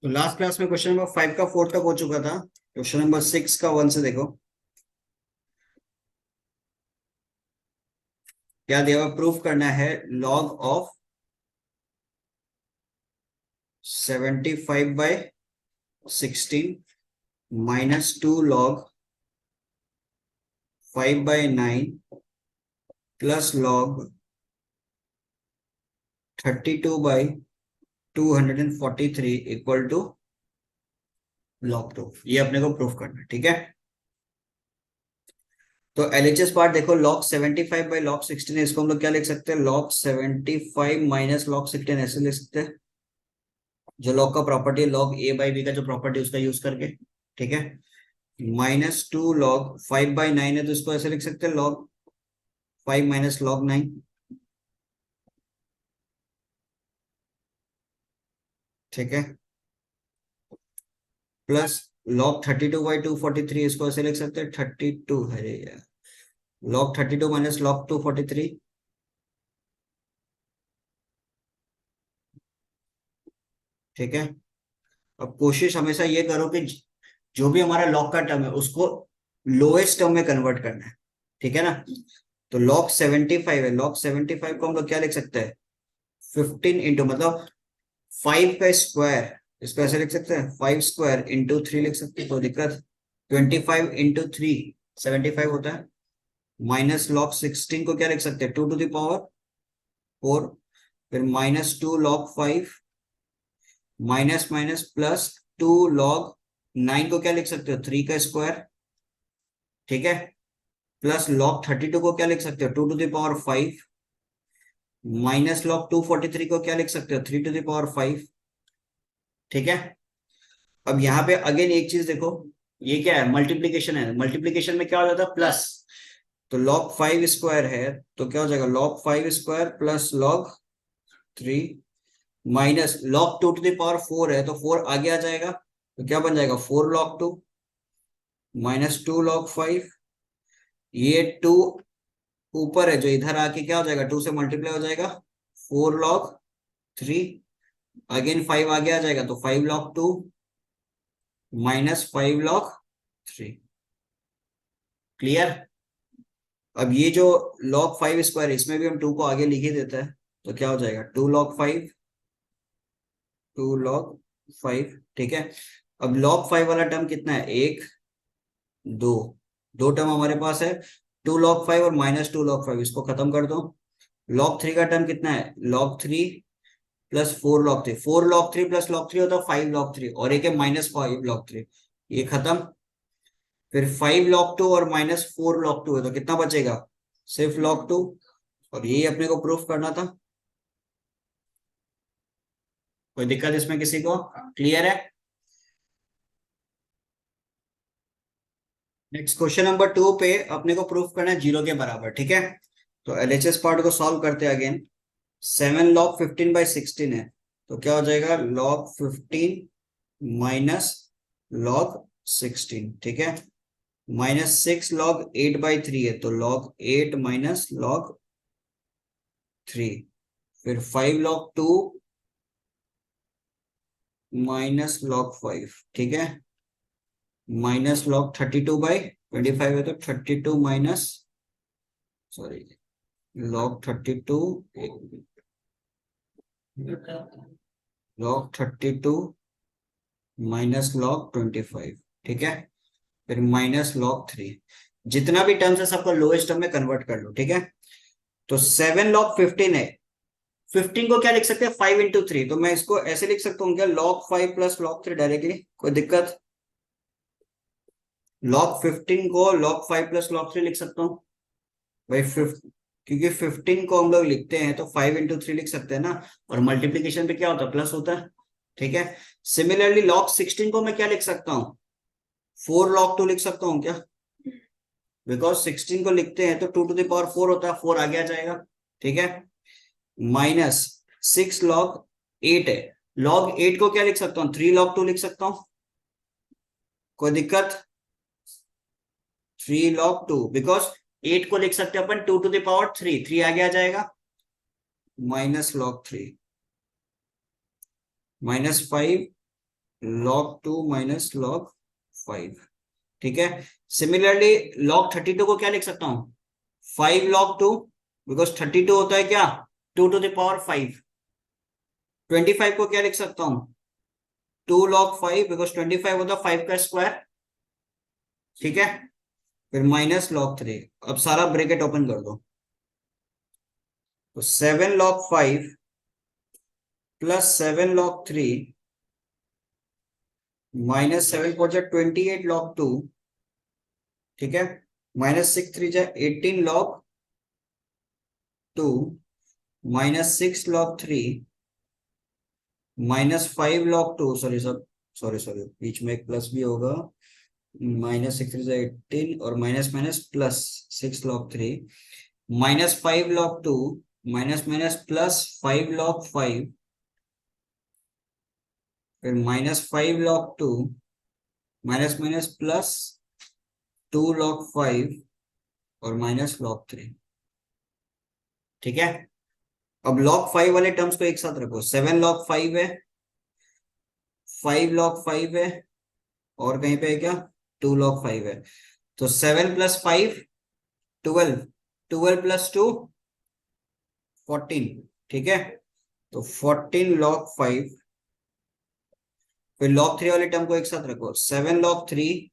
तो last class में question number 5 का 4 तक हो चुका था। क्वेश्चन नंबर 6 का 1 से देखो क्या दिया हुआ। प्रूफ करना है log of 75/16 -2 log 5/9 plus log 32/243 equal to log 2। ये अपने को प्रूफ करना है, ठीक है। तो एलएचएस पार्ट देखो, log 75/log 16 है, इसको हम लोग क्या लिख सकते हैं, log 75 माइनस log 16 ऐसे लिख सकते हैं। जो लॉग का प्रॉपर्टी है, log a/b का जो प्रॉपर्टी उसका यूज करके, ठीक है। -2 log 5/9 है, तो इसको ऐसे लिख सकते हैं, log 5 माइनस log 9, ठीक है। प्लस log 32/243, इसको ऐसे लिख सकते हैं 32 है यार, log 32 माइनस log 243, ठीक है। अब कोशिश हमेशा ये करो कि जो भी हमारा लॉग का टर्म है उसको लोएस्ट टर्म में कन्वर्ट करना है, ठीक है ना। तो log 75 है, log 75 को हम लोग क्या लिख सकते हैं, 15 इंटू मतलब 5 का स्क्वायर, इसको ऐसे लिख सकते हैं 5 स्क्वायर इंटू 3 लिख सकते हैं, कोई दिक्कत। 25 इंटू 3 75 होता है। माइनस log 16 को क्या लिख सकते हैं, 2 to the power 4। फिर -2 log 5 minus minus plus 2 log 9 को क्या लिख सकते हो, 3 का स्क्वायर, ठीक है। प्लस log 32 को क्या लिख सकते हो, 2 to the power 5 minus log 243 को क्या लिख सकते हो, 3 to the power 5, ठीक है। अब यहाँ पे अगेन एक चीज देखो, ये क्या है, मल्टीप्लीकेशन है। मल्टीप्लीकेशन में क्या हो जाता है, प्लस। तो log 5 स्क्वायर है, तो क्या हो जाएगा, log 5 square plus log 3 minus log 2 to the power 4 है, तो 4 आगे आ जाएगा, तो क्या बन जाएगा, 4 log 2 माइनस 2 log 5। ये 2 ऊपर है, जो इधर आके क्या हो जाएगा, 2 से मल्टीप्लाई हो जाएगा, 4 log 3। अगेन 5 आगे आ जाएगा, तो 5 log 2 माइनस 5 log 3। क्लियर। अब ये जो log 5 स्क्वायर, इसमें भी हम 2 को आगे लिख ही देते हैं, तो क्या हो जाएगा, 2 log 5, 2 log 5, ठीक है। अब log 5 वाला टर्म कितना है, 1 2, दो टर्म हमारे पास है, 2 log 5 और -2 log 5, इसको खत्म कर दो। log 3 का टर्म कितना है, log 3 plus 4 log 3, 4 log 3 plus log 3 होता है 5 log 3, और एक है -5 log 3, ये खत्म। फिर 5 log 2 और -4 log 2 है, तो कितना बचेगा, सिर्फ log 2। और यही अपने को प्रूफ करना था। कोई दिक्कत इसमें किसी को, क्लियर है। नेक्स्ट क्वेश्चन नंबर 2 पे अपने को प्रूफ करना है 0 के बराबर, ठीक है। तो एलएचएस पार्ट को सॉल्व करते हैं अगेन। 7 log 15/16 है, तो क्या हो जाएगा, log 15 माइनस log 16, ठीक है। -6 log 8/3 है, तो log 8 माइनस log 3। फिर 5 log 2 माइनस log 5, ठीक है। माइनस log 32/25 है, तो 32 minus, sorry, log 32, log 32 minus log 25, ठीक है। फिर माइनस log 3। जितना भी टर्म्स है सबको लोएस्ट टर्म में कन्वर्ट कर लो, ठीक है। तो 7 log 15 है, 15 को क्या लिख सकते हैं, 5 into 3, तो मैं इसको ऐसे लिख सकता हूँ क्या, log 5 प्लस log 3 डायरेक्टली, कोई दिक्कत। log 15 को log 5 प्लस log 3 लिख सकता हूँ भाई, क्योंकि 15 को हम लोग लिखते हैं तो 5 into 3 लिख सकते हैं ना, और मल्टीप्लीकेशन पे क्या होता है, प्लस होता है, ठीक है। सिमिलरली log 16 को मैं क्या लिख सकता हूँ, 4 log 2 लिख सकता हूँ क्या, बिकॉज 16 को लिखते हैं तो 2 to the power 4 होता है, 4 आगे आ जाएगा, ठीक है। माइनस 6 log 8 है, log 8 को क्या लिख सकता हूँ, 3 log 2 लिख सकता हूँ, कोई दिक्कत। 3 log 2, बिकॉज 8 को लिख सकते हैं अपन 2 to the power 3, 3 आगे आ जाएगा, minus log 3 -5 log 2 minus log 5, ठीक है। सिमिलरली log 32 को क्या लिख सकता हूं, 5 log 2, बिकॉज 32 होता है क्या, 2 टू द पावर 5। 25 को क्या लिख सकता हूं, 2 log 5, बिकॉज 25 होता है 5 का स्क्वायर, ठीक है। फिर माइनस log 3, अब सारा ब्रैकेट ओपन कर दो, तो 7 log 5 plus 7 log 3 minus 7 four जा 28 log 2, ठीक है। माइनस 6 3 जा 18 log 2 minus 6 log 3 minus 5 log 2, sorry सब, सॉरी सॉरी बीच में एक प्लस भी होगा, माइनस 6 3 जा 18 और minus minus plus 6 log 3 minus 5 log 2 minus minus plus 5 log 5, फिर minus 5 log 2 minus minus plus 2 log 5 और माइनस log 3, ठीक है। अब log 5 वाले टर्म्स को एक साथ रखो, 7 log 5 है, 5 log 5 है, और कहीं पे है क्या, 2 log 5 है। तो 7 प्लस 5 12, 12 प्लस 2 14, ठीक है। तो 14 log 5, फिर log 3 वाले टर्म को एक साथ रखो, 7 log 3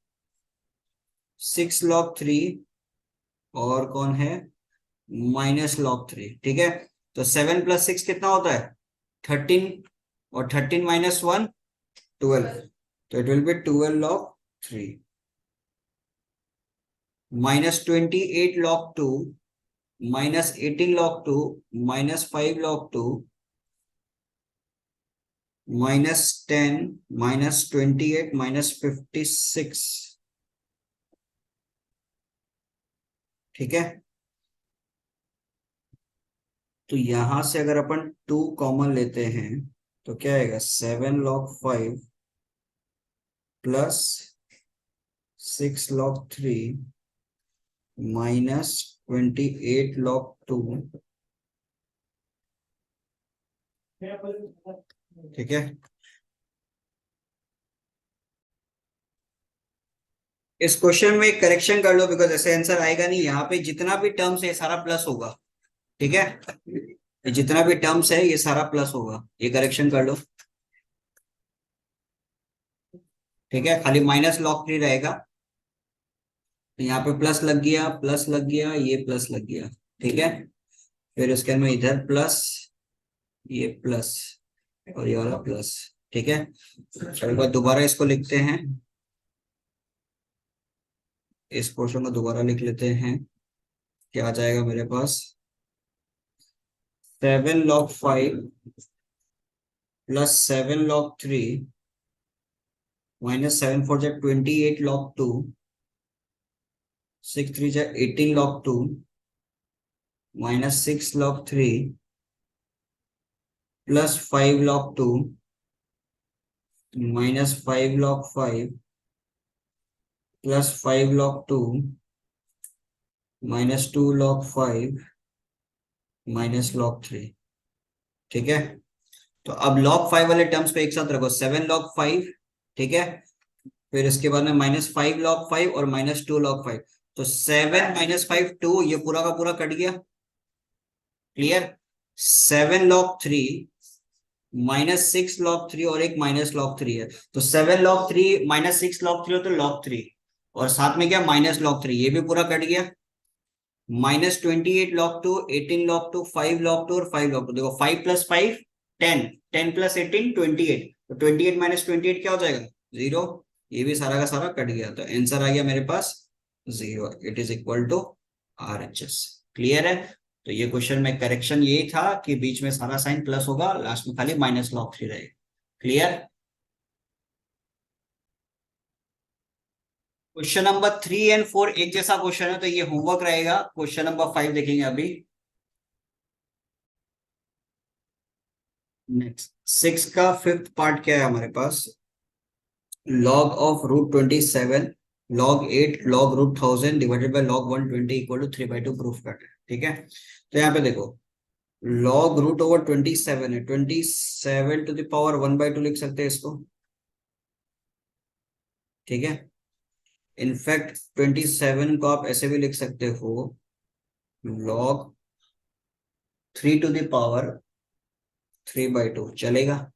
6 log 3 और कौन है, माइनस log 3, ठीक है। तो 7 प्लस 6 कितना होता है, 13, और 13 माइनस 1 12, तो it will be 12 log 3 minus 28 log 2 minus 18 log 2 minus 5 log 2 minus 10 minus 28 minus 56, ठीक है। तो यहां से अगर अपन 2 कॉमन लेते हैं तो क्या आएगा, 7 log 5 plus 6 log 3 minus 28 log 2, ठीक है। इस क्वेश्चन में एक करेक्शन कर लो, बिकॉज ऐसे आंसर आएगा नहीं, यहाँ पे जितना भी टर्म्स है सारा प्लस होगा, ठीक है। ये जितना भी टर्म्स है ये सारा प्लस होगा, ये करेक्शन कर लो, ठीक है। खाली माइनस log 3 रहेगा, तो यहाँ पे प्लस लग गया, प्लस लग गया, ये प्लस लग गया, ठीक है। फिर उसके में इधर प्लस, ये प्लस, और ये वाला प्लस, ठीक है। चलो एक बार दोबारा इसको लिखते हैं, इस पोर्शन को दोबारा लिख लेते हैं, क्या आ जाएगा मेरे पास, 7 log 5 प्लस 7 log 3 माइनस 7 4 जा 28 log 2 6 3 जा 18 log 2 minus 6 log 3 plus 5 log 2 minus 5 log 5 plus 5 log 2 minus 2 log 5 minus log 3, ठीक है। तो अब log 5 वाले टर्म्स को एक साथ रखो, 7 log 5, ठीक है। फिर इसके बाद में माइनस 5 log 5 और माइनस 2 log 5, तो 7 माइनस 5 2, ये पूरा का पूरा कट गया, क्लियर। 7 log 3 माइनस 6 log 3 और एक माइनस log 3 है, तो 7 log 3 माइनस 6 log 3 हो तो log 3, और साथ में क्या माइनस log 3, ये भी पूरा कट गया। माइनस 28 log 2 18 log 2 5 log 2 और 5 log 2, देखो 5 प्लस 5 10, 10 प्लस 18 28, तो 28 माइनस 28 क्या हो जाएगा, 0, ये भी सारा का सारा कट गया, तो आंसर आ गया मेरे पास 0, it is equal to RHS, clear है। तो ये क्वेश्चन में करेक्शन यही था कि बीच में सारा साइन प्लस होगा, लास्ट में खाली माइनस log 3 रहेगा, क्लियर। क्वेश्चन नंबर 3 एंड 4 एक जैसा क्वेश्चन है, तो ये होमवर्क रहेगा। क्वेश्चन नंबर 5 देखेंगे अभी। नेक्स्ट 6 का 5th पार्ट क्या है हमारे पास, log of √27 log 8 log √1000 divided by log 120 equal to 3/2 proof करना है, ठीक है। तो यहाँ पे देखो log √27 है, 27 टू द पावर 1/2 लिख सकते हैं इसको, ठीक है। इनफैक्ट 27 को आप ऐसे भी लिख सकते हो, लॉग 3 to the power 3/2 चलेगा।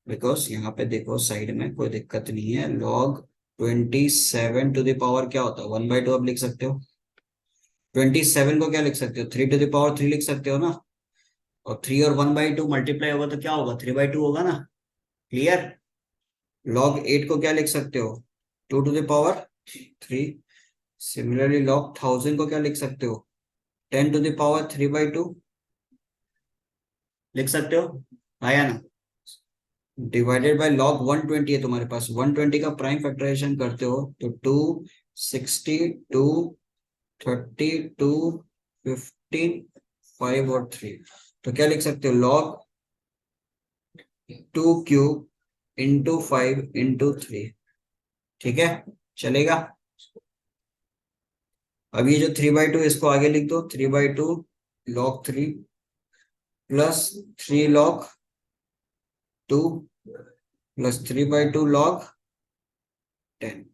बिकॉज यहाँ पे देखो साइड में कोई दिक्कत नहीं है। लॉग 27 to the power क्या होता है, 1/2 आप लिख सकते हो। 27 को क्या लिख सकते हो, 3 to the power 3 लिख सकते हो ना। और 3 और 1/2 मल्टीप्लाई होगा तो क्या होगा, 3/2 होगा ना। क्लियर। लॉग 8 को क्या लिख सकते हो, 2 to the power 3। Similarly log 1000 को क्या लिख सकते हो, 10 to the power 3/2 लिख सकते हो। आया ना। डिवाइडेड बाय लॉग 120 है तुम्हारे पास, 120 का प्राइम फैक्टराइजेशन करते हो तो 2, 60, 2, 32, 15, 5 और 3। तो क्या लिख सकते हो, लॉग 2³ × 5 × 3। ठीक है, चलेगा। अब ये जो 3/2 इसको आगे लिख दो, 3/2 log 3 plus 3 log 2 plus 3/2 log 10।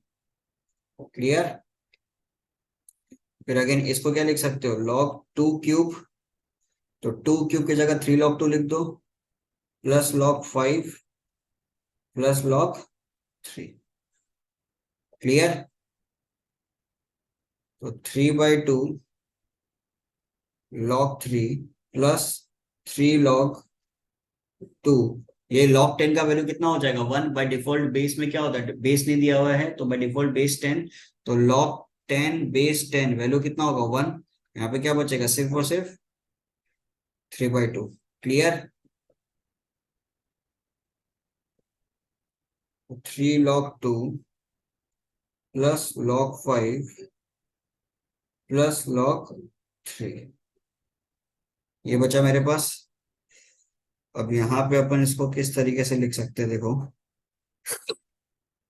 Clear. फिर अगेन इसको क्या लिख सकते हो, log 2³ तो 2³ की जगह 3 log 2 लिख दो, plus log 5 plus log 3। Clear. तो 3/2 log 3 प्लस 3 log 2। ये log 10 का वैल्यू कितना हो जाएगा, 1। बाय डिफॉल्ट बेस में क्या होता है, बेस नहीं दिया हुआ है तो बाय डिफॉल्ट बेस 10। तो log 10 बेस 10 वैल्यू कितना होगा, 1। यहाँ पे क्या बचेगा, सिर्फ और सिर्फ 3/2। Clear. 3 log 2 plus log 5 plus log 3 ये बचा मेरे पास। अब यहाँ पे अपन इसको किस तरीके से लिख सकते हैं, देखो।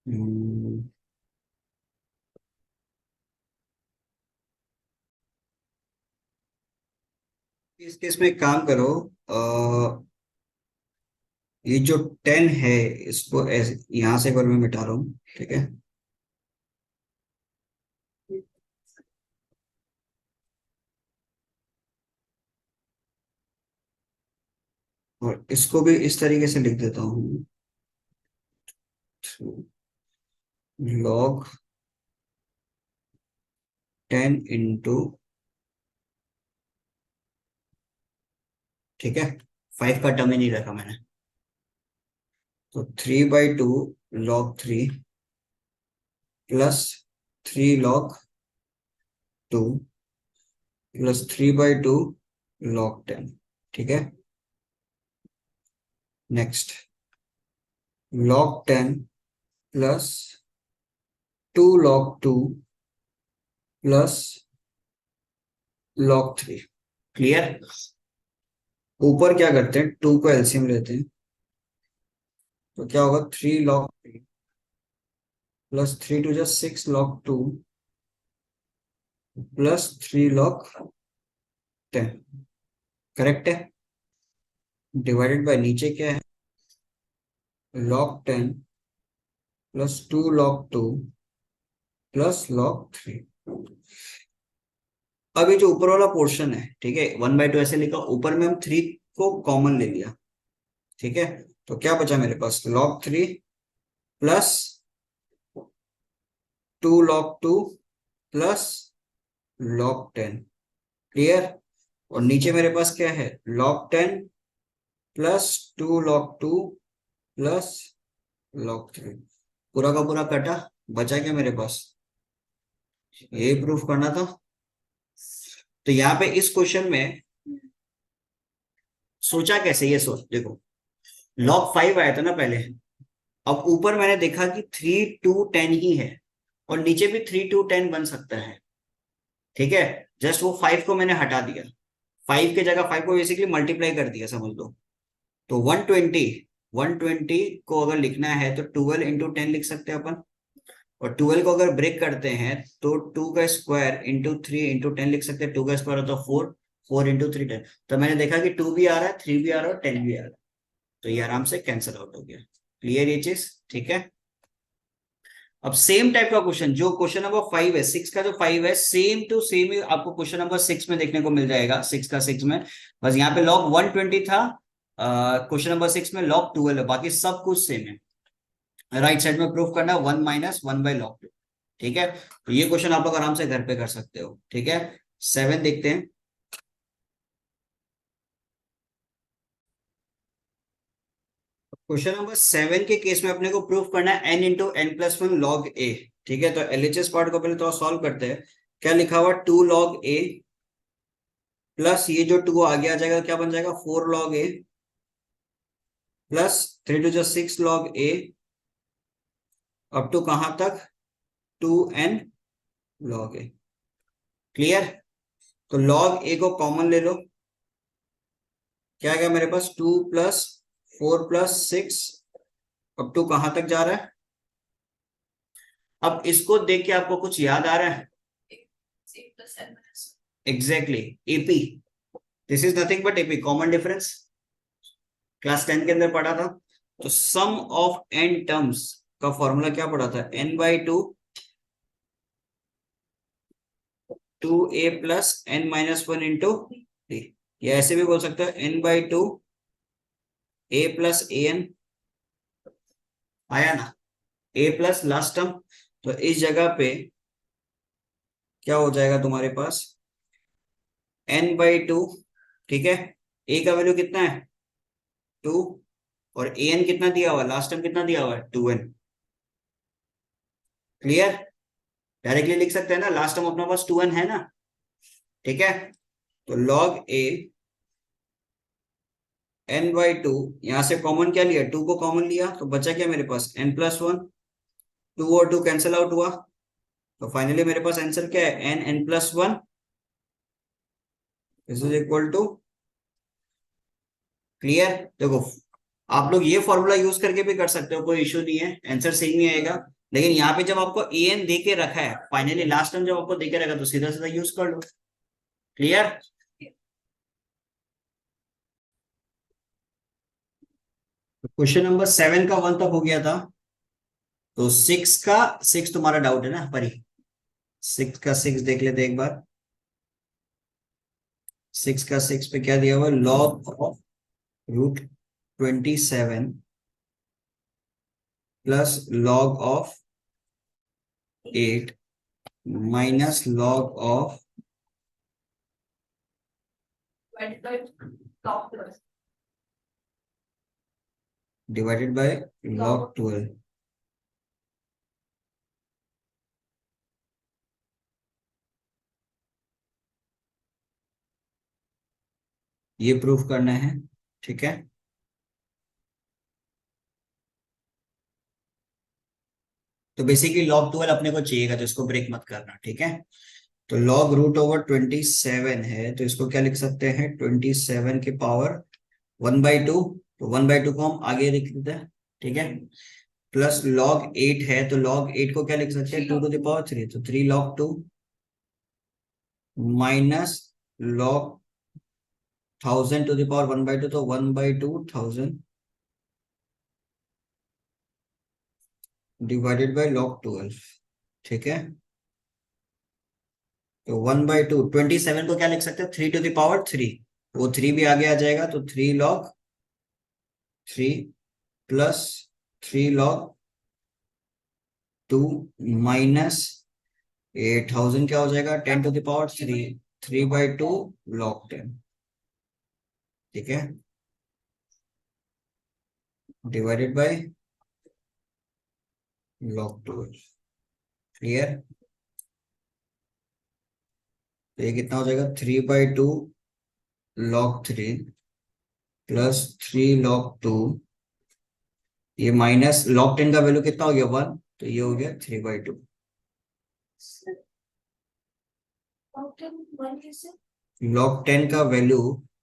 हम्म, इस केस में एक काम करो, ये जो 10 है इसको ऐसे यहां से एक बार मैं मिटा रहा हूँ, ठीक है। और इसको भी इस तरीके से लिख देता हूँ, log 10 ठीक है, 5 का टर्म ही नहीं रखा मैंने। तो 3/2 log 3 plus 3 log 2 plus 3/2 log 10। ठीक है। Next log 10 plus 2 log 2 plus log 3। Clear. ऊपर क्या करते हैं, 2 को एलसीएम लेते हैं तो क्या होगा, 3 log 3 plus 3 × 2 = 6 log 2 plus 3 log 10। Correct है। डिवाइडेड बाय नीचे क्या है, log 10 plus 2 log 2 plus log 3। अब ये जो ऊपर वाला पोर्शन है, ठीक है, 1/2 ऐसे लिखा, ऊपर में हम 3 को कॉमन ले लिया। ठीक है। तो क्या बचा मेरे पास, log 3 plus 2 log 2 plus log 10। Clear. और नीचे मेरे पास क्या है, log 10 plus 2 log 2 plus log 3। पूरा का पूरा कटा, बचा क्या मेरे पास, ये प्रूफ करना था। तो यहाँ पे इस क्वेश्चन में सोचा कैसे, ये सोच देखो, log 5 आया था ना पहले। अब ऊपर मैंने देखा कि 3 to 10 ही है, और नीचे भी 3 to 10 बन सकता है। ठीक है। जस्ट वो 5 को मैंने हटा दिया, 5 के जगह 5 को बेसिकली मल्टीप्लाई कर दिया, समझ लो। तो 120 को अगर लिखना है तो 12 × 10 लिख सकते हैं अपन। और 12 को अगर ब्रेक करते हैं तो 2 का स्क्वायर इंटू 3 × 10 लिख सकते हैं। 2 का स्क्वायर होता है 4, 4 × 3 10। तो मैंने देखा कि 2 भी आ रहा है, 3 भी आ रहा है और 10 भी आ रहा है। तो ये आराम से कैंसिल आउट हो गया। क्लियर ये चीज, ठीक है। अब सेम टाइप का क्वेश्चन, जो क्वेश्चन नंबर 5 है, 6 का जो 5 है, सेम टू सेम ही आपको क्वेश्चन नंबर 6 में देखने को मिल जाएगा, 6 का 6 में। बस यहाँ पे लॉग 120 था, क्वेश्चन नंबर 6 में लॉग 12 है, बाकी सब कुछ सेम है। राइट साइड में प्रूफ करना 1 - 1/log 2, ठीक है। तो ये क्वेश्चन आप लोग आराम से घर पे कर सकते हो, ठीक है। 7 देखते हैं। क्वेश्चन नंबर 7 के केस में अपने को प्रूफ करना है n × n+1 log a, ठीक है। तो एलएचएस पार्ट को पहले तो सॉल्व करते हैं। क्या लिखा हुआ, 2 log a प्लस ये जो 2 आगे आ जाएगा क्या बन जाएगा, 4 log a plus 3 × 6 log a up to कहां तक, 2n log a। क्लियर। तो log a को कॉमन ले लो, क्या गया मेरे पास, 2 + 4 + 6 अप टू कहां तक जा रहा है। अब इसको देख के आपको कुछ याद आ रहा है, exactly AP, this is nothing but AP, common difference, class 10 के अंदर पढ़ा था। तो सम ऑफ एन टर्म्स का फॉर्मूला क्या पढ़ा था, n/2 2a + n-1 into d, या ऐसे भी बोल सकते हो n/2 a + an, आया ना, a प्लस लास्ट टर्म। तो इस जगह पे क्या हो जाएगा तुम्हारे पास, n/2, ठीक है। a का वैल्यू कितना है, 2, और an कितना दिया हुआ है, लास्ट टर्म कितना दिया हुआ है, 2n। क्लियर। डायरेक्टली लिख सकते हैं ना, लास्ट टर्म अपने पास 2n है ना, ठीक है। तो log a n/2, यहां से कॉमन क्या लिया, 2 को कॉमन लिया, तो बचा क्या मेरे पास, n+1, 2 और 2 कैंसिल आउट हुआ, तो फाइनली मेरे पास आंसर क्या है, n+1 this is equal to. Clear. देखो आप लोग ये फॉर्मूला यूज करके भी कर सकते हो, कोई इशू नहीं है, आंसर सेम ही आएगा। लेकिन यहाँ पे जब आपको an दे के रखा है, फाइनली लास्ट टाइम जब आपको दे के रखा, तो सीधा सीधा यूज कर लो। क्लियर। क्वेश्चन नंबर 7 का 1 तक हो गया था। तो 6 का 6 तुम्हारा डाउट है ना परी, 6 का 6 देख लेते एक बार। 6 का 6 पे क्या दिया हुआ, log of √27 plus log of 8 minus log of divided by log 12। ये प्रूफ करना है, ठीक है। तो बेसिकली log 12 अपने को चाहिएगा, तो इसको ब्रेक मत करना, ठीक है। तो log √27 है, तो इसको क्या लिख सकते हैं, 27 के पावर 1/2, तो 1/2 को हम आगे लिख देते हैं, ठीक है। प्लस log 8 है, तो log 8 को क्या लिख सकते हैं, 2⁻3, तो 3 log 2 minus log 1000 to the power 1/2, तो 1/2 1000 डिवाइडेड बाय log 12, ठीक है। तो 1/2 27 को क्या लिख सकते हैं, 3⁻3, वो 3 भी आगे आ जाएगा, तो 3 log 3 प्लस 3 log 2 माइनस 1000 क्या हो जाएगा, 10⁻3, 3/2 log 10, ठीक है, डिवाइडेड बाय log 12। क्लियर। तो ये कितना हो जाएगा, 3/2 log 3 प्लस 3 log 2, ये माइनस log 10 का वैल्यू कितना हो गया, 1, तो ये हो गया 3/2। log 10 का वैल्यू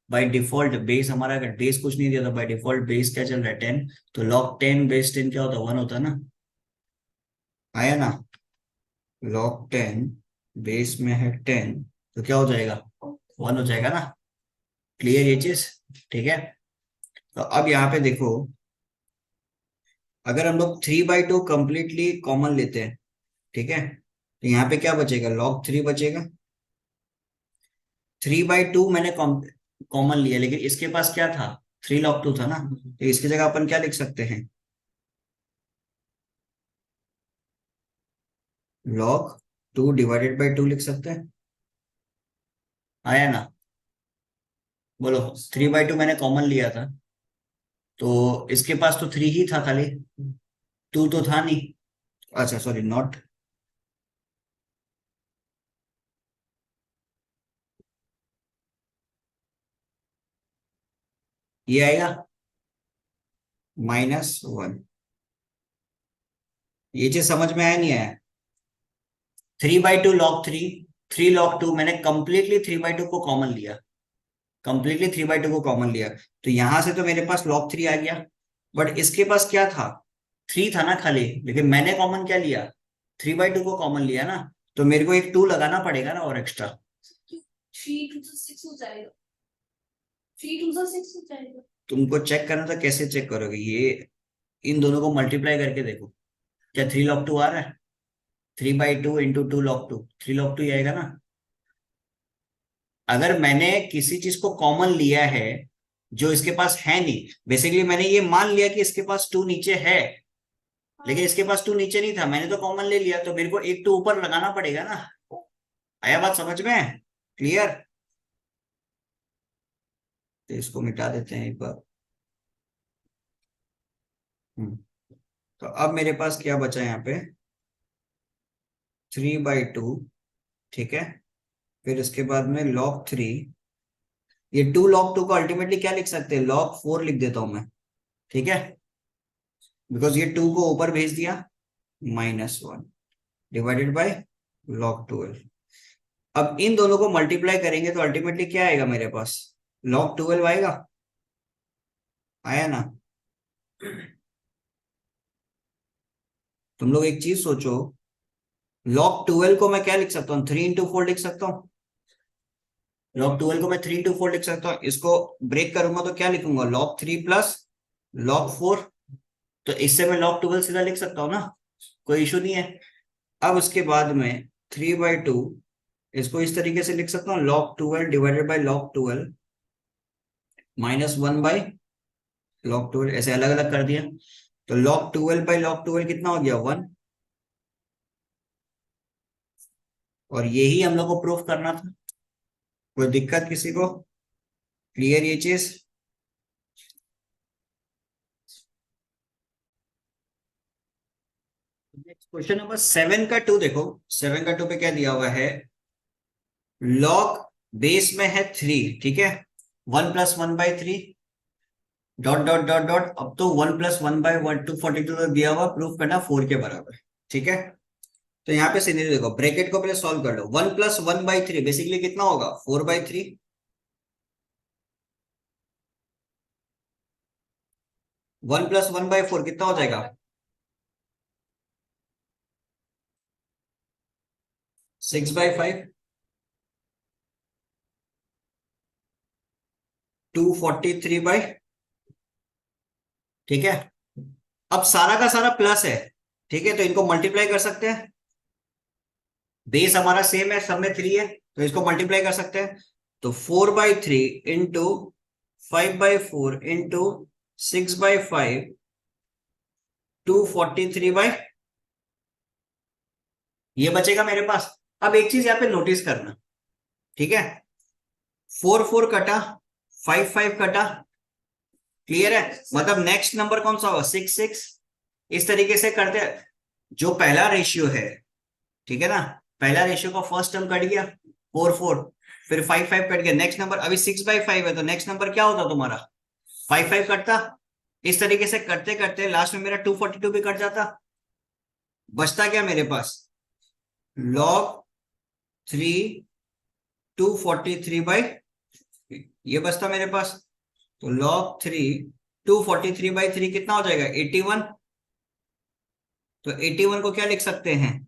बाय डिफॉल्ट, बेस हमारा अगर बेस कुछ नहीं दिया था, बाय डिफॉल्ट बेस क्या चल रहा है, 10, तो log 10 × 10 क्या होता है, 1 होता है ना, आया ना। log 10 बेस में है 10, तो क्या हो जाएगा, 1 हो जाएगा ना। क्लियर ये चीज, ठीक है। तो अब यहाँ पे देखो, अगर हम लोग 3/2 कंप्लीटली कॉमन लेते हैं, ठीक है, तो यहाँ पे क्या बचेगा, log 3 बचेगा। 3/2 मैंने कॉमन लिया, लेकिन इसके पास क्या था, 3 log 2 था ना, तो इसकी जगह अपन क्या लिख सकते हैं, log 2 डिवाइडेड बाई 2 लिख सकते हैं। आया ना, बोलो। 3/2 मैंने कॉमन लिया था, तो इसके पास तो 3 ही था खाली, 2 तो था नहीं। अच्छा सॉरी, नॉट। ये आएगा -1। ये चीज समझ में आया नहीं आया। 3/2 log 3, 3 log 2 मैंने कंप्लीटली 3/2 को कॉमन लिया, कंप्लीटली 3/2 को कॉमन लिया, तो यहां से तो मेरे पास log 3 आ गया। बट इसके पास क्या था, 3 था ना खाली, लेकिन मैंने कॉमन क्या लिया, 3/2 को कॉमन लिया ना, तो मेरे को एक 2 लगाना पड़ेगा ना और एक्स्ट्रा। 3 2 6 हो जाएगा, 3 2 6 हो जाएगा। तुमको चेक करना था, कैसे चेक करोगे, ये इन दोनों को मल्टीप्लाई करके देखो, क्या 3 log 2 आ रहा है, 3/2 इंटू 2 log 2, 3 log 2 ही आएगा ना। अगर मैंने किसी चीज को कॉमन लिया है जो इसके पास है नहीं, बेसिकली मैंने ये मान लिया कि इसके पास 2 नीचे है, लेकिन इसके पास 2 नीचे नहीं था, मैंने तो कॉमन ले लिया, तो मेरे को एक 2 ऊपर लगाना पड़ेगा ना। आया बात समझ में, क्लियर। तो इसको मिटा देते हैं एक बार। हम्म, तो अब मेरे पास क्या बचा यहाँ पे, 3/2, ठीक है, फिर इसके बाद में log 3। ये 2 log 2 को अल्टीमेटली क्या लिख सकते हैं, log 4 लिख देता हूं मैं, ठीक है, बिकॉज ये 2 को ऊपर भेज दिया, -1 डिवाइडेड बाय log 12। अब इन दोनों को मल्टीप्लाई करेंगे तो अल्टीमेटली क्या आएगा मेरे पास, log 12 आएगा। आया ना। तुम लोग एक चीज सोचो, log 12 को मैं क्या लिख सकता हूँ, 3 into 4 लिख सकता हूँ। log 12 को मैं 3 into 4 लिख सकता हूँ, इसको ब्रेक करूंगा तो क्या लिखूंगा, log 3 प्लस log 4। तो इससे मैं log 12 सीधा लिख सकता हूँ ना, कोई इशू नहीं है। अब उसके बाद में 3/2, इसको इस तरीके से लिख सकता हूँ, log 12 divided by log 12 -1/log 12, ऐसे अलग अलग कर दिया, तो log 12 बाई log 12 कितना हो गया, 1। और यही हम लोग को प्रूफ करना था। कोई दिक्कत किसी को, क्लियर ये चीज। क्वेश्चन नंबर 7 का 2 देखो, 7 का 2 पे क्या दिया हुआ है, लॉग बेस में है 3, ठीक है, 1+1/3 डॉट डॉट डॉट डॉट, अब तो 1+1/1 242 तक दिया हुआ, प्रूफ करना 4 के बराबर, ठीक है। तो यहाँ पे सिनेरियो देखो, ब्रैकेट को पहले सॉल्व कर लो, 1+1/3 बेसिकली कितना होगा, 4/3। 1+1/4 कितना हो जाएगा, 6/5, 243/, ठीक है। अब सारा का सारा प्लस है, ठीक है, तो इनको मल्टीप्लाई कर सकते हैं, बेस हमारा सेम है, सब में 3 है, तो इसको मल्टीप्लाई कर सकते हैं। तो 4/3 इंटू 5/4 इंटू 6/5, 243/, ये बचेगा मेरे पास। अब एक चीज यहाँ पे नोटिस करना, ठीक है, 4 4 कटा, 5 5 कटा, क्लियर है, मतलब नेक्स्ट नंबर कौन सा होगा, 6 6। इस तरीके से करते, जो पहला रेशियो है, ठीक है ना, पहला रेशियो का फर्स्ट टर्म कट गया, 4 4, फिर 5 5 कट गया, नेक्स्ट नंबर अभी 6/5 है, तो नेक्स्ट नंबर क्या होता तुम्हारा, 5 5 कटता। इस तरीके से करते करते लास्ट में मेरा 242 भी कट जाता, बचता क्या मेरे पास, log 3 243/, ये बचता मेरे पास। तो log 3 243/3 कितना हो जाएगा, 81। तो 81 को क्या लिख सकते हैं,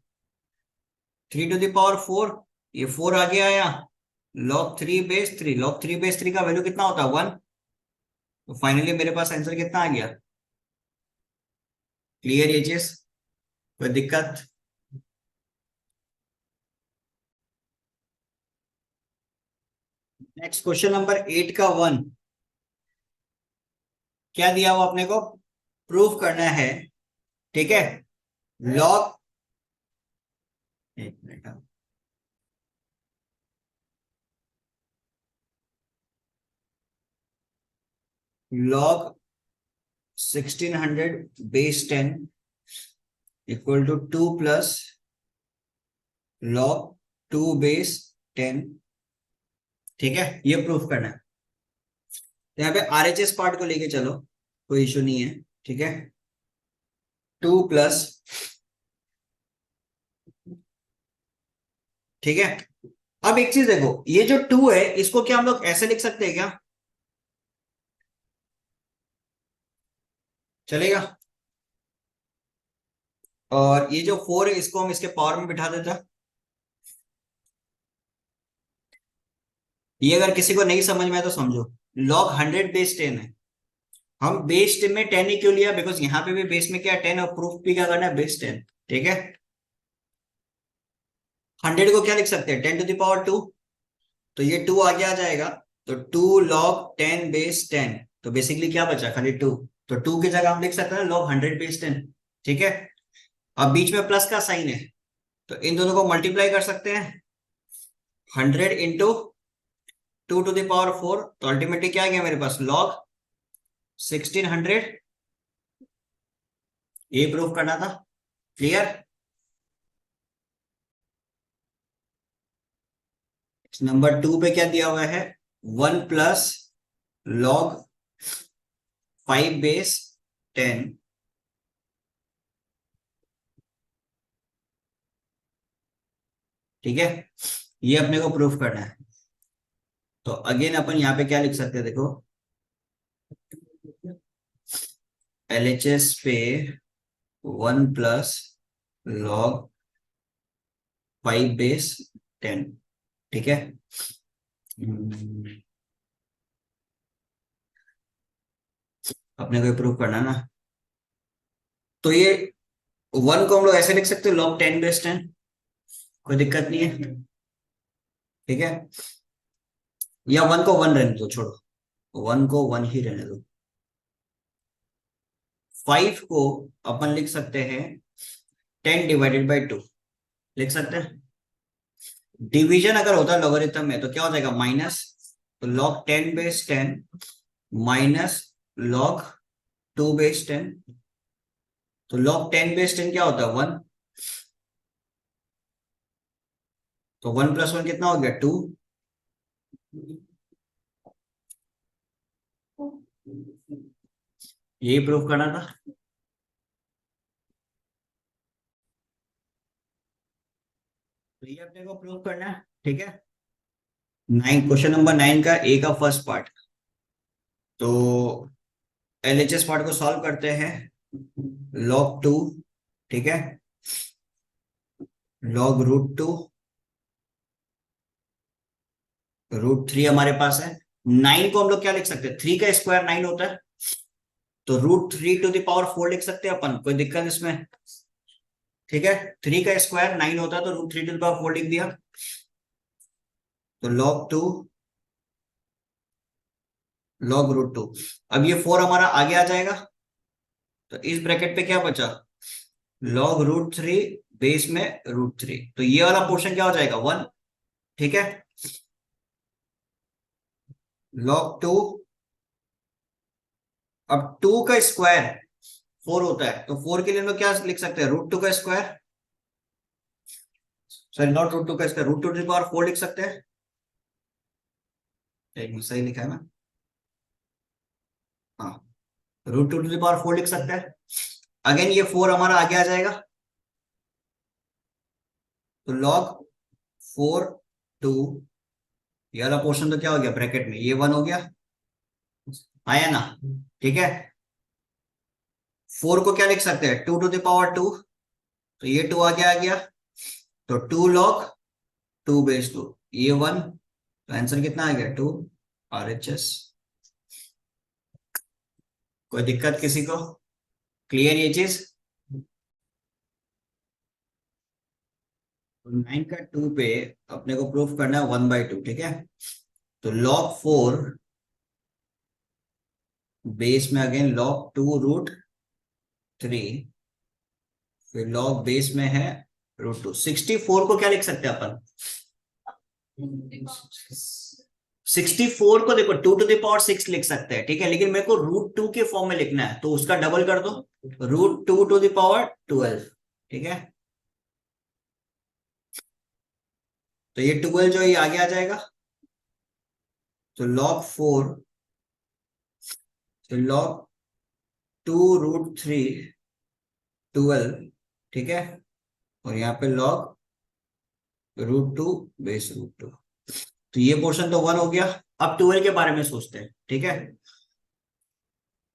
3 to the power 4, ये 4 आगे आया, log 3/3, log 3/3 का वैल्यू कितना होता है, 1। तो फाइनली मेरे पास आंसर कितना आ गया, क्लियर ये चीज, कोई दिक्कत? नेक्स्ट क्वेश्चन नंबर 8 का 1, क्या दिया हुआ अपने को? प्रूफ करना है, ठीक है, लॉग, एक मिनट, log 1600 base 10 equal to 2 plus log 2 base 10, ठीक है, ये प्रूफ करना है। तो यहाँ पे आरएचएस पार्ट को लेके चलो, कोई इशू नहीं है, ठीक है, 2 प्लस, ठीक है। अब एक चीज देखो, ये जो 2 है इसको क्या हम लोग ऐसे लिख सकते हैं क्या? चलेगा? और ये जो 4 है इसको हम इसके पावर में बिठा देते हैं। ये अगर किसी को नहीं समझ में आए तो समझो, लॉग 100 बेस 10 है, हम बेस 10 में 10 ही क्यों लिया? बिकॉज यहाँ पे भी बेस में क्या 10 और प्रूफ भी क्या करना है? बेस 10, ठीक है। 100 को क्या लिख सकते हैं? 10⁻², तो ये 2 आगे आ जाएगा, तो 2 लॉग 10 बेस 10, तो बेसिकली क्या बचा? खाली 2, तो 2 की जगह हम लिख सकते हैं लॉग 100 बेस 10, ठीक है। अब बीच में प्लस का साइन है, तो इन दोनों को मल्टीप्लाई कर सकते हैं, 100 इंटू 2⁴, तो अल्टीमेटली क्या आ गया मेरे पास? लॉग 1600, ये प्रूफ करना था, क्लियर। नंबर 2 पे क्या दिया हुआ है? 1 प्लस लॉग 5 बेस 10, ठीक है, ये अपने को प्रूफ करना है। तो अगेन अपन यहाँ पे क्या लिख सकते हैं देखो, एलएचएस पे 1 प्लस लॉग 5 बेस 10, ठीक है। अपने को प्रूफ करना है ना, तो ये 1 को हम लोग ऐसे लिख सकते हैं लॉग 10 बेस 10, कोई दिक्कत नहीं है, ठीक है। या 1 को 1 रहने दो, छोड़ो 1 को 1 ही रहने दो। 5 को अपन लिख सकते हैं 10/2, लिख सकते हैं। डिवीजन अगर होता है लॉगरिथम में तो क्या हो जाएगा? माइनस, तो log 10 base 10 minus log 2 base 10, तो लॉग 10 बेस 10 क्या होता है? 1, तो 1 प्लस 1 कितना हो गया? 2, यही प्रूफ करना था। तो ये अपने को प्रूफ करना है, ठीक है। 9, क्वेश्चन नंबर 9 का ए का फर्स्ट पार्ट, तो एलएचएस पार्ट को सॉल्व करते हैं, लॉग 2, ठीक है, लॉग √2, √3 हमारे पास है। 9 को हम लोग क्या लिख सकते हैं? 3 का स्क्वायर 9 होता है, तो √3⁴ लिख सकते हैं अपन, कोई दिक्कत इसमें? ठीक है, 3 का स्क्वायर 9 होता है, तो √3⁴ लिख दिया, तो लॉग 2 लॉग √2। अब ये 4 हमारा आगे आ जाएगा, तो इस ब्रैकेट पे क्या बचा? लॉग √3 बेस में √3, तो ये वाला पोर्शन क्या हो जाएगा? 1, ठीक है। लॉग 2, अब 2 का स्क्वायर 4 होता है, तो 4 के लिए हम लोग क्या लिख सकते हैं? √2 का स्क्वायर, सॉरी नॉट √2 का स्क्वायर, √2⁴ लिख सकते हैं। एक मिनट, सही लिखा है ना? हाँ, √2⁴ लिख सकते हैं। अगेन ये 4 हमारा आगे आ जाएगा, तो लॉग 4 2, ये वाला पोर्शन तो क्या हो गया ब्रैकेट में? ये 1 हो गया, आया ना? ठीक है, 4 को क्या लिख सकते हैं? 2⁴ 2, तो ये 2 आगे आ गया, तो 2 लॉग 2 बेस 2, ये 1, तो आंसर कितना आ गया? 2 आरएचएस। कोई दिक्कत किसी को? क्लियर ये चीज? 9 का 2 पे अपने को प्रूफ करना है 1/2, ठीक है। तो log 4 बेस में अगेन log 2 √3, फिर log बेस में है √2। 64 को क्या लिख सकते हैं अपन? 64 को देखो 2⁶ लिख सकते हैं, ठीक है, लेकिन मेरे को √2 के फॉर्म में लिखना है, तो उसका डबल कर दो, √2⁻12, ठीक है। तो ये 12 जो ये आगे आ जाएगा, तो log 4, तो log 2 √3 12, ठीक है, और यहाँ पे log √2 बेस √2। तो ये पोर्शन तो 1 हो गया। अब 12 के बारे में सोचते हैं, ठीक है।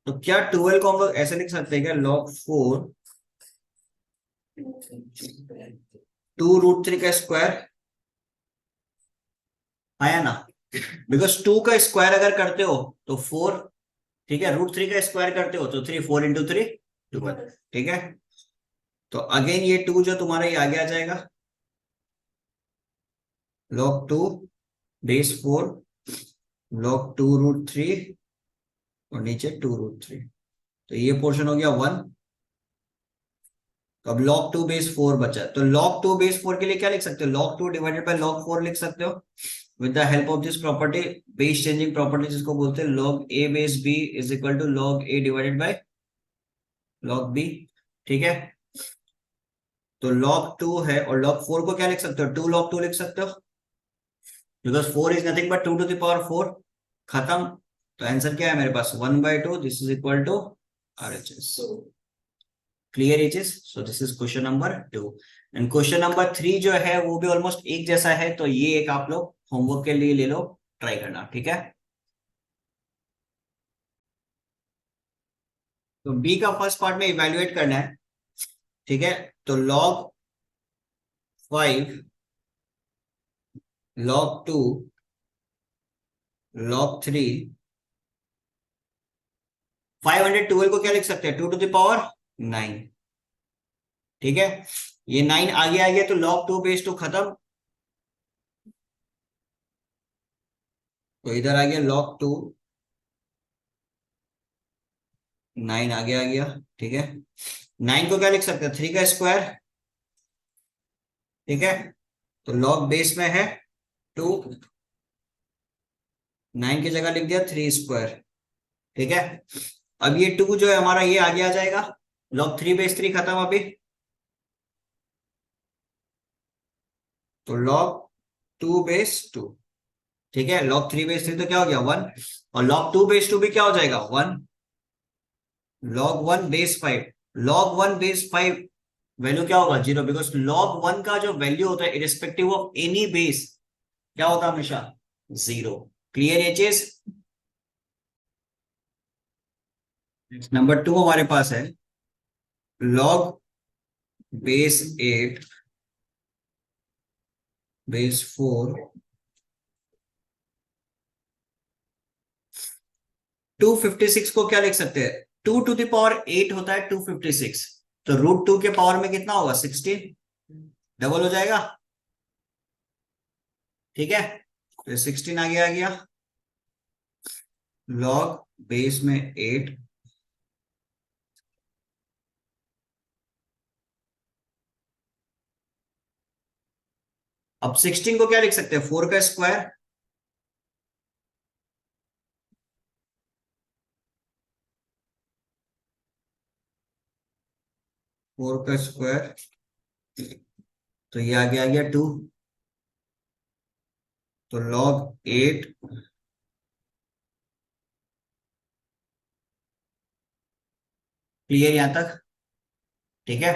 तो क्या 12 को हम लोग ऐसे लिख सकते हैं क्या? log 4 2 √3 का स्क्वायर आया ना, बिकॉज 2 का स्क्वायर अगर करते हो तो 4, ठीक है, √3 का स्क्वायर करते हो तो 3, 4 × 3 12, ठीक है। तो अगेन ये 2 जो तुम्हारा ये आगे आ जाएगा, log 2 बेस 4 log 2 √3 और नीचे 2 √3, तो ये पोर्शन हो गया 1। तो अब log 2 बेस 4 बचा, तो log 2 बेस 4 के लिए क्या लिख सकते हो? log 2 डिवाइडेड बाय log 4 लिख सकते हो with the help of this property, base changing property, जिसको बोलते हैं log a base b is equal to log a divided by log b, ठीक है। तो log 2 है और log 4 को क्या लिख सकते हो? 2 log 2 लिख सकते हो, बिकॉज 4 इज नथिंग बट 2⁴ खत्म। तो आंसर क्या है मेरे पास? 1/2, this is equal to RHS। Clear एचेस? So this is question number 2। And question number 3 जो है वो भी ऑलमोस्ट एक जैसा है, तो ये एक आप लोग होमवर्क के लिए ले लो, ट्राई करना, ठीक है। तो बी का फर्स्ट पार्ट में इवेल्युएट करना है, ठीक है। तो log 5 log 2 log 3, 512 को क्या लिख सकते हैं? 2⁹9, ठीक है। ये 9 आगे आ गया तो log 2 बेस 2 खत्म, तो इधर आ गया log 2, 9 आगे आ गया, ठीक है। 9 को क्या लिख सकते हैं? 3 का स्क्वायर, ठीक है। तो log बेस में है 2, 9 की जगह लिख दिया 3 स्क्वायर, ठीक है। अब ये 2 जो है हमारा ये आगे आ जाएगा, log 3 बेस 3 खत्म अभी, तो log 2 बेस 2, ठीक है। log 3 बेस 3 तो क्या हो गया? 1, और log 2 बेस 2 भी क्या हो जाएगा? 1। log 1 base 5, log 1 base 5 value क्या होगा? 0, बिकॉज log 1 का जो वैल्यू होता है इरिस्पेक्टिव ऑफ एनी बेस क्या होता है? हमेशा 0। Clear aches? नंबर 2 हमारे पास है log बेस 8 बेस 4 256 को क्या लिख सकते हैं? 2⁸ होता है 256, तो √2 के पावर में कितना होगा? 16, डबल हो जाएगा, ठीक है। तो 16 आगे आ गया, log बेस में 8 अब 16 को क्या लिख सकते हैं? 4 का स्क्वायर, तो ये आगे आ गया 2, तो log 8 क्लियर यहां तक, ठीक है।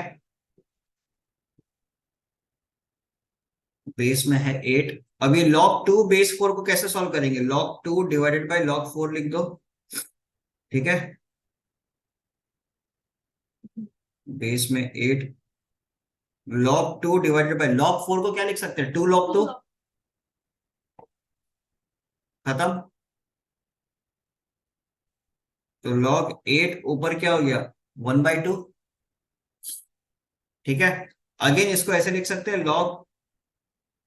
बेस में है 8। अब ये log 2 बेस 4 को कैसे सॉल्व करेंगे? log 2 डिवाइडेड बाय log 4 लिख दो, ठीक है। बेस में 8 log 2 डिवाइडेड बाय log 4 को क्या लिख सकते हैं? 2 log 2 खत्म, तो log 8 ऊपर क्या हो गया? 1/2, ठीक है। अगेन इसको ऐसे लिख सकते हैं log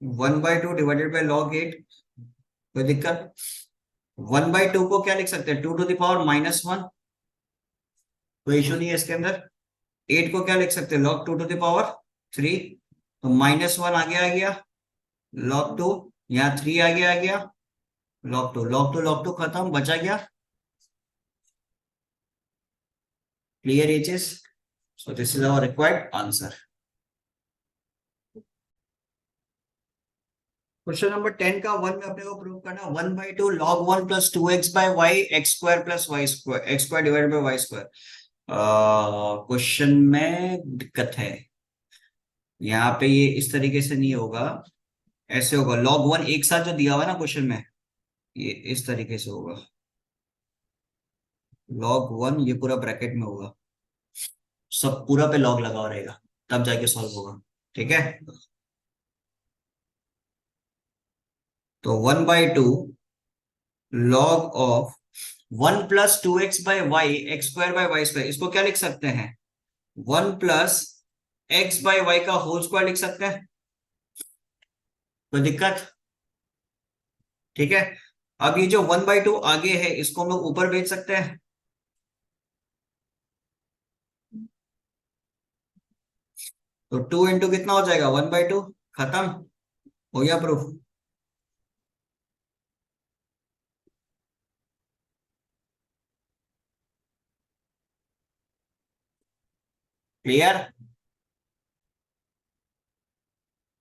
1/2 डिवाइडेड बाई log 8, कोई दिक्कत? 1/2 को क्या लिख सकते हैं, 2 to the power -1, कोई इशू नहीं है इसके अंदर। 8 को क्या लिख सकते हैं, log 2 to the power 3, तो -1 आगे आ गया, log 2, यहाँ 3 आगे आ गया, log 2, log 2 log 2 खत्म, बचा गया। क्लियर एचेस? So this is our required answer. Question number 10 का 1 में अपने को प्रूव करना, 1/2 log 1 plus 2x by y x square plus y square, x square divided by y square। Question में दिक्कत है, यहाँ पे ये इस तरीके से नहीं होगा, ऐसे होगा। log 1 एक साथ जो दिया हुआ है ना क्वेश्चन में, ये इस तरीके से होगा, log 1 ये पूरा ब्रैकेट में होगा, सब पूरा पे log लगा रहेगा, तब जाके सॉल्व होगा। ठीक है, तो 1/2 log of 1 plus 2x by y x square by y square, इसको क्या लिख सकते हैं, 1 plus x by y का होल स्क्वायर लिख सकते हैं, कोई दिक्कत? ठीक है, अब ये जो 1/2 आगे है इसको हम लोग ऊपर भेज सकते हैं, तो 2 इंटू कितना हो जाएगा, 1/2, खत्म, हो गया प्रूफ। क्लियर?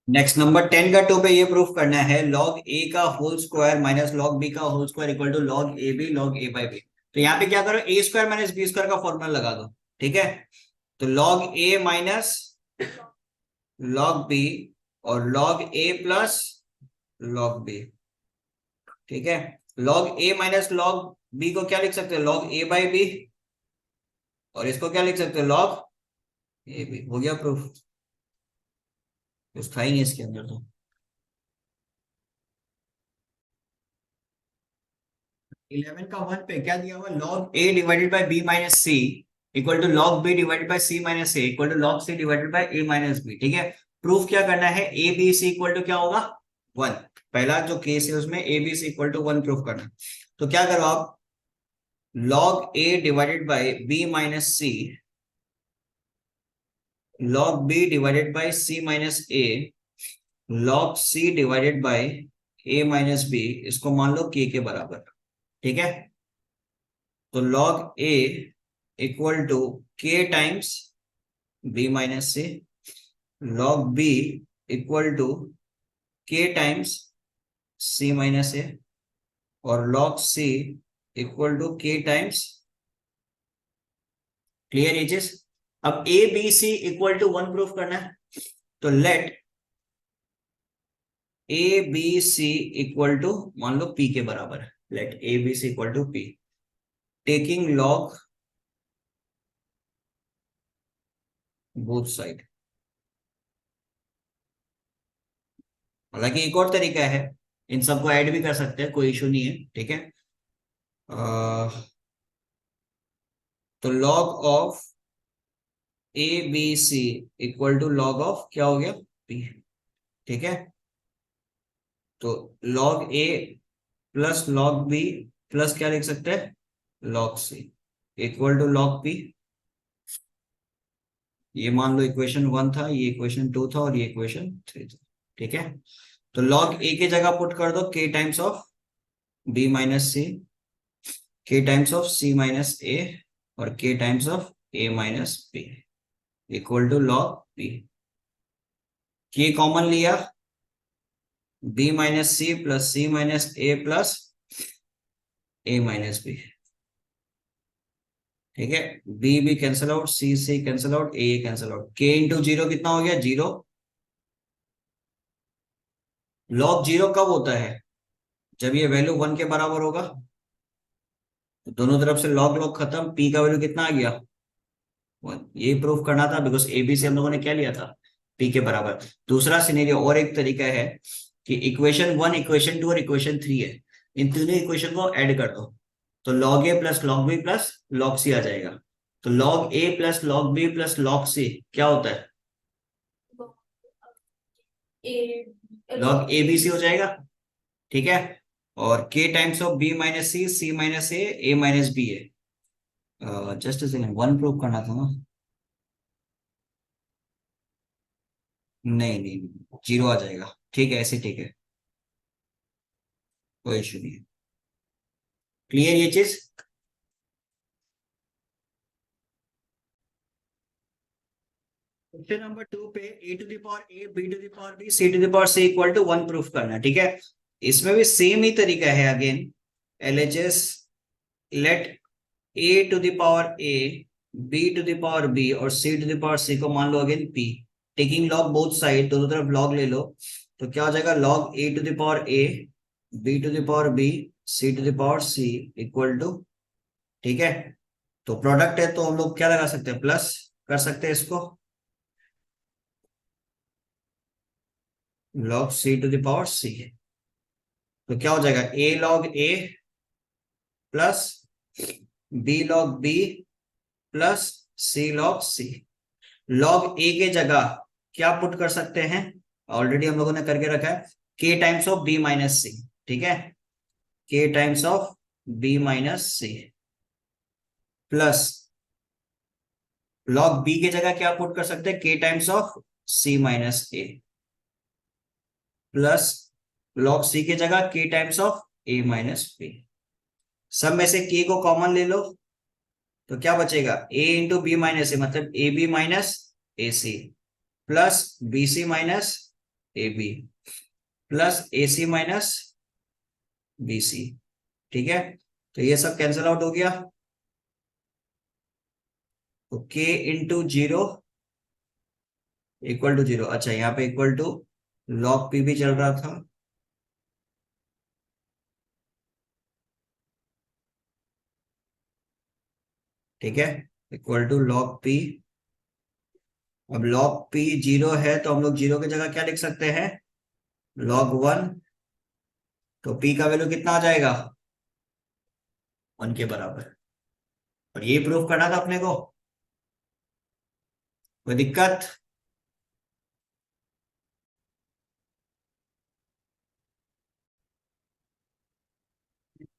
नेक्स्ट नंबर 10 का 2 पे ये प्रूफ करना है, log a का whole square minus log b का whole square equal to log ab log a by b। तो यहाँ पे क्या करो, a square minus B square का फॉर्मूला लगा दो। ठीक है, तो log a minus log b और log a plus log b। ठीक है, log a minus log b को क्या लिख सकते हैं, log a by b, और इसको क्या लिख सकते हैं, log a b। हो गया प्रूफ, कुछ था ही नहीं इसके अंदर तो। 11 का 1 पे क्या दिया हुआ, log a divided by b minus C equal to log b divided by c minus a equal to log c divided by a minus b। ठीक है, प्रूफ क्या करना है, a b c equal to क्या होगा, 1। पहला जो case है उसमें a b c equal to 1 proof करना, तो क्या करो आप, log a divided by b minus c log b divided by c minus a log c divided by a minus b, इसको मान लो k के बराबर। ठीक है, तो log a equal to k times b minus c, log b equal to k times c minus a, और log c equal to k times. Clear एजेस? अब a b c equal to 1 proof करना है, तो let a b c equal to मान लो p के बराबर है, let a b c equal to p, taking log both side. हालांकि एक और तरीका है, इन सबको ऐड भी कर सकते हैं, कोई इशू नहीं है। ठीक है, तो log of A B C equal to log of क्या हो गया, p। ठीक है, तो log a plus log b plus क्या लिख सकते हैं, log c equal to log p। ये मान लो इक्वेशन 1 था, ये इक्वेशन 2 था, और ये इक्वेशन 3 था। ठीक है, तो log a की जगह पुट कर दो k times of b minus C, k times of c minus a, और k times of a minus b equal to log p। k common लिया, b minus C plus c minus a plus a minus b। ठीक है, b भी cancel out, c से cancel out, a cancel out, k into zero कितना हो गया, 0। log 0 कब होता है, जब ये वैल्यू 1 के बराबर होगा, तो दोनों तरफ से log log खत्म, p का वैल्यू कितना आ गया, 1। ये प्रूफ करना था, बिकॉज ए बी से हम लोगों ने क्या लिया था, p के बराबर। दूसरा सिनेरियो और एक तरीका है कि इक्वेशन 1 इक्वेशन 2 और इक्वेशन 3 है, इन तीनों इक्वेशन को ऐड कर दो, तो log a plus log b plus log c आ जाएगा। तो log a plus log b plus log c क्या होता है, ए लॉग ए बी सी हो जाएगा, ठीक है। और k times of B minus C minus A minus B है। जस्ट सेकंड, वन प्रूव करना था ना। नहीं नहीं नहीं, जीरो आ जाएगा, ठीक है, ऐसे ठीक है, कोई इशू नहीं है। क्लियर ये चीज? क्वेश्चन नंबर 2 पे a to the power a b to the power b c to the power c equal to 1 proof करना है, ठीक है। इसमें भी सेम ही तरीका है again. LHS, let a to the power a, b to the power b और c to the power c को मान लो again p। Taking log both side, दोनों तरफ लॉग ले लो, तो क्या हो जाएगा, log a to the power a, b to the power b, c to the power c equal to, ठीक है। तो प्रोडक्ट है तो हम लोग क्या लगा सकते हैं, प्लस कर सकते हैं इसको, log c to the power c है। तो क्या हो जाएगा, a log a plus b log b plus c log c। Log a के जगह क्या पुट कर सकते हैं, ऑलरेडी हम लोगों ने करके रखा है, k times of b minus c, ठीक है, k times of b minus c plus log b के जगह क्या पुट कर सकते हैं, k times of c minus a plus log c के जगह k times of a minus b। सब में से k को कॉमन ले लो, तो क्या बचेगा, a into B minus A, मतलब A B minus A C plus B C minus A B plus A C minus B C, ठीक है। तो ये सब कैंसिल आउट हो गया, तो k into zero equal to zero. अच्छा, यहाँ पे इक्वल टू लॉग पी भी चल रहा था, ठीक है, इक्वल टू लॉग पी। अब लॉग पी जीरो है तो हम लोग जीरो की जगह क्या लिख सकते हैं, लॉग वन। तो पी का वैल्यू कितना आ जाएगा, वन के बराबर। और ये प्रूफ करना था अपने को, कोई दिक्कत?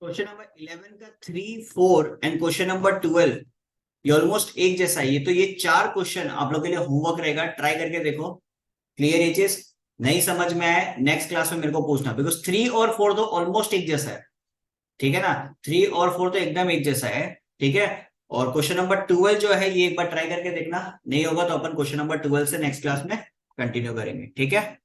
क्वेश्चन नंबर 11 का 3, 4 एंड क्वेश्चन नंबर 12 ये ऑलमोस्ट एक जैसा है। ये तो ये चार क्वेश्चन आप लोगों के लिए होमवर्क रहेगा, ट्राई करके देखो। क्लियर ये चीज? नहीं समझ में आए नेक्स्ट क्लास में मेरे को पूछना, बिकॉज 3 और 4 तो ऑलमोस्ट एक जैसा है, ठीक है ना। 3 और 4 तो एकदम एक जैसा है, ठीक है। और क्वेश्चन नंबर 12 जो है ये एक बार ट्राई करके देखना, नहीं होगा तो अपन क्वेश्चन नंबर 12 से नेक्स्ट क्लास में कंटिन्यू करेंगे, ठीक है।